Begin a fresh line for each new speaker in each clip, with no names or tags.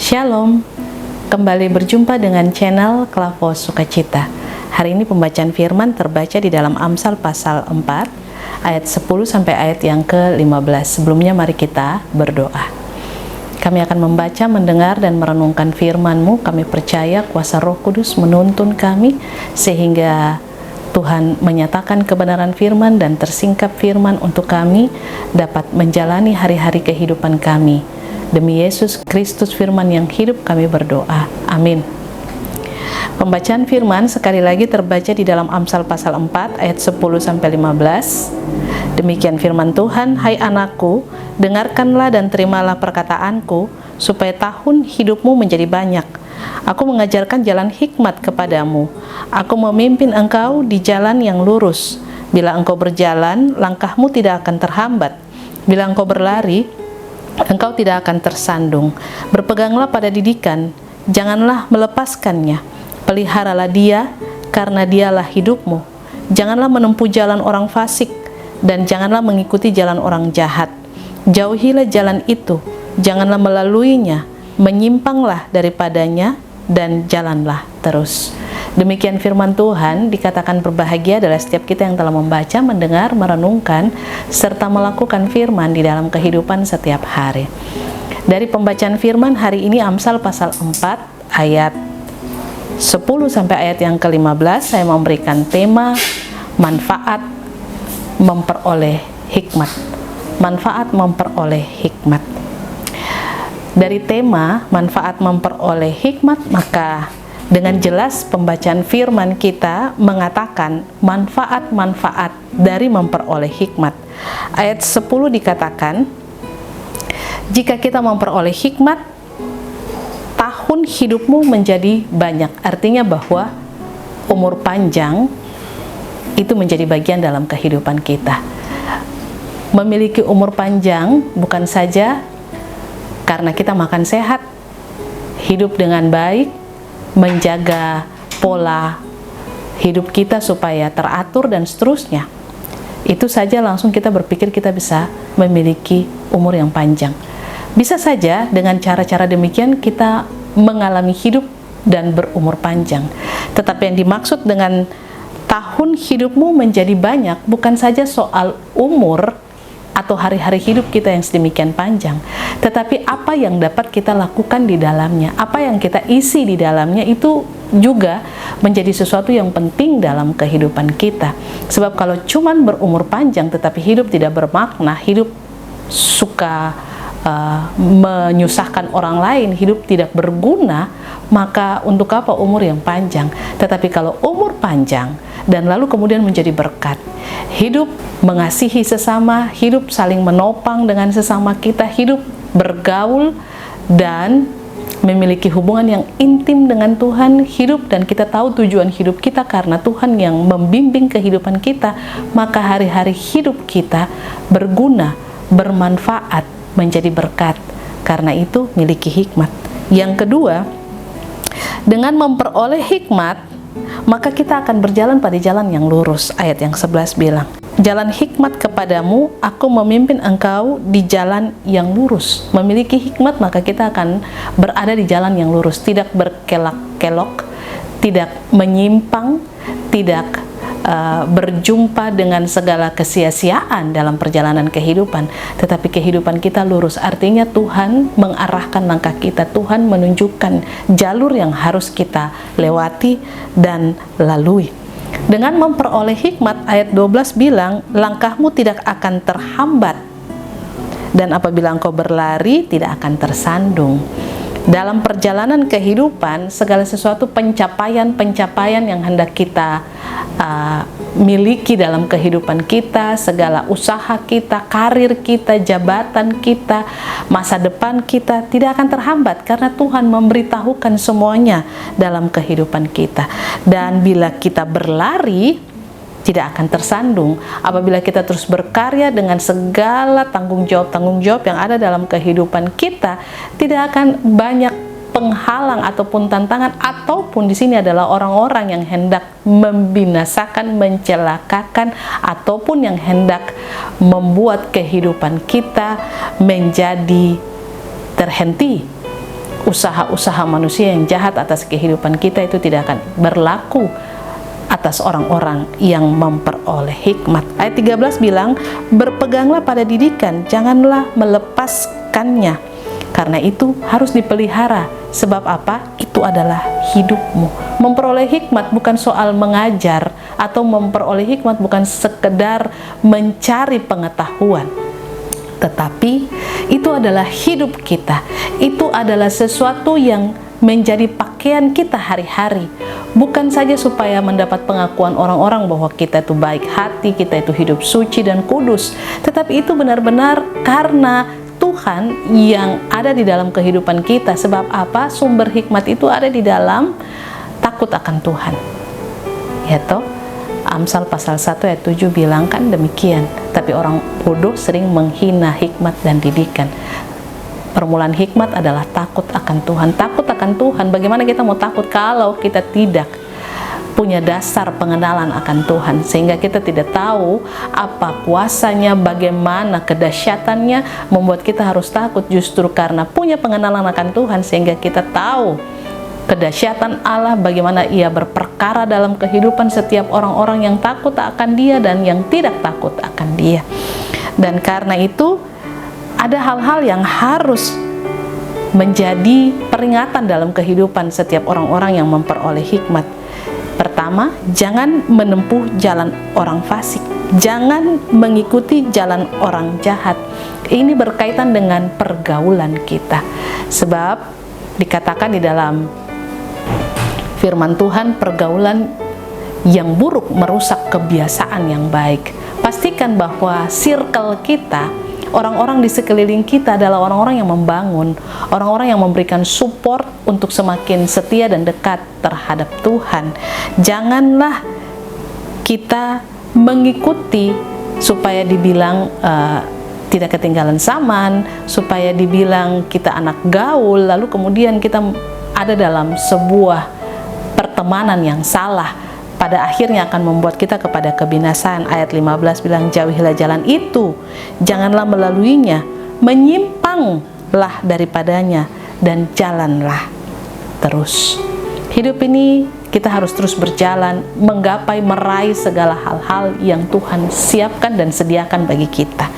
Shalom, kembali berjumpa dengan channel Klavo Sukacita. Hari ini pembacaan firman terbaca di dalam Amsal pasal 4 ayat 10 sampai ayat yang ke-15. Sebelumnya mari kita berdoa. Kami akan membaca, mendengar, dan merenungkan firman-Mu. Kami percaya kuasa Roh Kudus menuntun kami sehingga Tuhan menyatakan kebenaran firman dan tersingkap firman untuk kami dapat menjalani hari-hari kehidupan kami. Demi Yesus Kristus firman yang hidup kami berdoa. Amin. Pembacaan firman sekali lagi terbaca di dalam Amsal pasal 4 ayat 10 sampai 15. Demikian firman Tuhan, "Hai anakku, dengarkanlah dan terimalah perkataanku, supaya tahun hidupmu menjadi banyak. Aku mengajarkan jalan hikmat kepadamu. Aku memimpin engkau di jalan yang lurus. Bila engkau berjalan, langkahmu tidak akan terhambat. Bila engkau berlari, engkau tidak akan tersandung. Berpeganglah pada didikan, janganlah melepaskannya. Peliharalah dia, karena dialah hidupmu. Janganlah menempuh jalan orang fasik, dan janganlah mengikuti jalan orang jahat. Jauhilah jalan itu, janganlah melaluinya. Menyimpanglah daripadanya, dan jalanlah terus." Demikian firman Tuhan. Dikatakan berbahagia adalah setiap kita yang telah membaca, mendengar, merenungkan, serta melakukan firman di dalam kehidupan setiap hari. Dari pembacaan firman hari ini Amsal pasal 4 ayat 10 sampai ayat yang ke-15, saya memberikan tema manfaat memperoleh hikmat. Manfaat memperoleh hikmat. Dari tema manfaat memperoleh hikmat, maka dengan jelas pembacaan firman kita mengatakan manfaat-manfaat dari memperoleh hikmat. Ayat 10 dikatakan, jika kita memperoleh hikmat, tahun hidupmu menjadi banyak. Artinya bahwa umur panjang itu menjadi bagian dalam kehidupan kita. Memiliki umur panjang bukan saja karena kita makan sehat, hidup dengan baik, menjaga pola hidup kita supaya teratur dan seterusnya. Itu saja langsung kita berpikir kita bisa memiliki umur yang panjang. Bisa saja dengan cara-cara demikian kita mengalami hidup dan berumur panjang. Tetapi yang dimaksud dengan tahun hidupmu menjadi banyak bukan saja soal umur atau hari-hari hidup kita yang sedemikian panjang, tetapi apa yang dapat kita lakukan di dalamnya, apa yang kita isi di dalamnya, itu juga menjadi sesuatu yang penting dalam kehidupan kita. Sebab kalau cuman berumur panjang tetapi hidup tidak bermakna, hidup suka menyusahkan orang lain, hidup tidak berguna, maka untuk apa umur yang panjang? Tetapi kalau umur panjang dan lalu kemudian menjadi berkat, hidup mengasihi sesama, hidup saling menopang dengan sesama kita, hidup bergaul dan memiliki hubungan yang intim dengan Tuhan, hidup dan kita tahu tujuan hidup kita karena Tuhan yang membimbing kehidupan kita, maka hari-hari hidup kita berguna, bermanfaat, menjadi berkat. Karena itu miliki hikmat. Yang kedua, dengan memperoleh hikmat, maka kita akan berjalan pada jalan yang lurus. Ayat yang 11 bilang, jalan hikmat kepadamu, aku memimpin engkau di jalan yang lurus. Memiliki hikmat maka kita akan berada di jalan yang lurus, tidak berkelak-kelok, tidak menyimpang, tidak berjumpa dengan segala kesia-siaan dalam perjalanan kehidupan, tetapi kehidupan kita lurus. Artinya Tuhan mengarahkan langkah kita, Tuhan menunjukkan jalur yang harus kita lewati dan lalui. Dengan memperoleh hikmat, ayat 12 bilang, langkahmu tidak akan terhambat, dan apabila engkau berlari tidak akan tersandung. Dalam perjalanan kehidupan, segala sesuatu pencapaian yang hendak kita miliki dalam kehidupan kita, segala usaha kita, karir kita, jabatan kita, masa depan kita tidak akan terhambat karena Tuhan memberitahukan semuanya dalam kehidupan kita. Dan bila kita berlari, tidak akan tersandung. Apabila kita terus berkarya dengan segala tanggung jawab yang ada dalam kehidupan kita, tidak akan banyak penghalang ataupun tantangan, ataupun di sini adalah orang-orang yang hendak membinasakan, mencelakakan, ataupun yang hendak membuat kehidupan kita menjadi terhenti usaha-usaha manusia yang jahat atas kehidupan kita itu tidak akan berlaku atas orang-orang yang memperoleh hikmat. Ayat 13 bilang, berpeganglah pada didikan, janganlah melepaskannya, karena itu harus dipelihara. Sebab apa? Itu adalah hidupmu. Memperoleh hikmat bukan soal mengajar, atau memperoleh hikmat bukan sekedar mencari pengetahuan, tetapi itu adalah hidup kita. Itu adalah sesuatu yang menjadi pakaian kita hari-hari. Bukan saja supaya mendapat pengakuan orang-orang bahwa kita itu baik hati, kita itu hidup suci dan kudus, tetapi itu benar-benar karena Tuhan yang ada di dalam kehidupan kita. Sebab apa? Sumber hikmat itu ada di dalam takut akan Tuhan. Ya toh? Amsal pasal 1 ayat 7 bilang kan demikian. Tapi orang bodoh sering menghina hikmat dan didikan. Permulaan hikmat adalah takut akan Tuhan. Takut akan Tuhan. Bagaimana kita mau takut kalau kita tidak punya dasar pengenalan akan Tuhan, sehingga kita tidak tahu apa kuasanya, bagaimana kedahsyatannya, membuat kita harus takut. Justru karena punya pengenalan akan Tuhan, sehingga kita tahu kedahsyatan Allah, bagaimana Ia berperkara dalam kehidupan setiap orang-orang yang takut akan Dia dan yang tidak takut akan Dia. Dan karena itu ada hal-hal yang harus menjadi peringatan dalam kehidupan setiap orang-orang yang memperoleh hikmat. Pertama, jangan menempuh jalan orang fasik, jangan mengikuti jalan orang jahat. Ini berkaitan dengan pergaulan kita. Sebab dikatakan di dalam firman Tuhan, pergaulan yang buruk merusak kebiasaan yang baik. Pastikan bahwa circle kita, orang-orang di sekeliling kita adalah orang-orang yang membangun, orang-orang yang memberikan support untuk semakin setia dan dekat terhadap Tuhan. Janganlah kita mengikuti supaya dibilang tidak ketinggalan zaman, supaya dibilang kita anak gaul, lalu kemudian kita ada dalam sebuah pertemanan yang salah, pada akhirnya akan membuat kita kepada kebinasaan. Ayat 15 bilang, jauhilah jalan itu, janganlah melaluinya, menyimpanglah daripadanya, dan jalanlah terus. Hidup ini kita harus terus berjalan, menggapai, meraih segala hal-hal yang Tuhan siapkan dan sediakan bagi kita.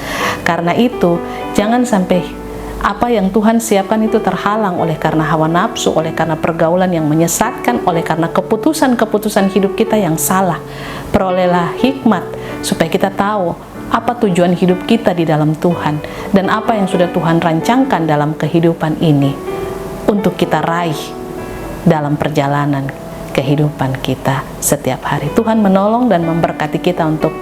Karena itu, jangan sampai apa yang Tuhan siapkan itu terhalang oleh karena hawa nafsu, oleh karena pergaulan yang menyesatkan, oleh karena keputusan-keputusan hidup kita yang salah. Perolehlah hikmat supaya kita tahu apa tujuan hidup kita di dalam Tuhan dan apa yang sudah Tuhan rancangkan dalam kehidupan ini untuk kita raih dalam perjalanan kehidupan kita setiap hari. Tuhan menolong dan memberkati kita untuk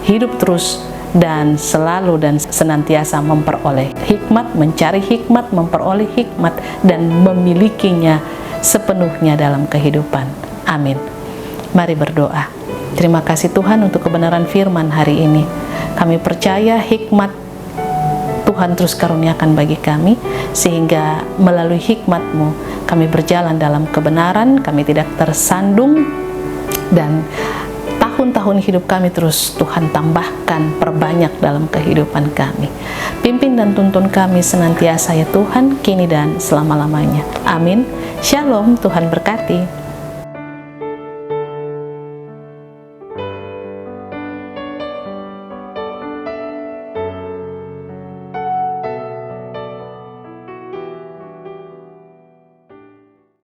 hidup terus dan selalu dan senantiasa memperoleh hikmat, mencari hikmat, memperoleh hikmat, dan memilikinya sepenuhnya dalam kehidupan. Amin. Mari berdoa. Terima kasih Tuhan untuk kebenaran firman hari ini. Kami percaya hikmat Tuhan terus karuniakan bagi kami, sehingga melalui hikmat-Mu kami berjalan dalam kebenaran, kami tidak tersandung, dan tahun-tahun hidup kami terus Tuhan tambahkan, perbanyak dalam kehidupan kami. Pimpin dan tuntun kami senantiasa ya Tuhan, kini dan selama-lamanya. Amin. Shalom, Tuhan berkati.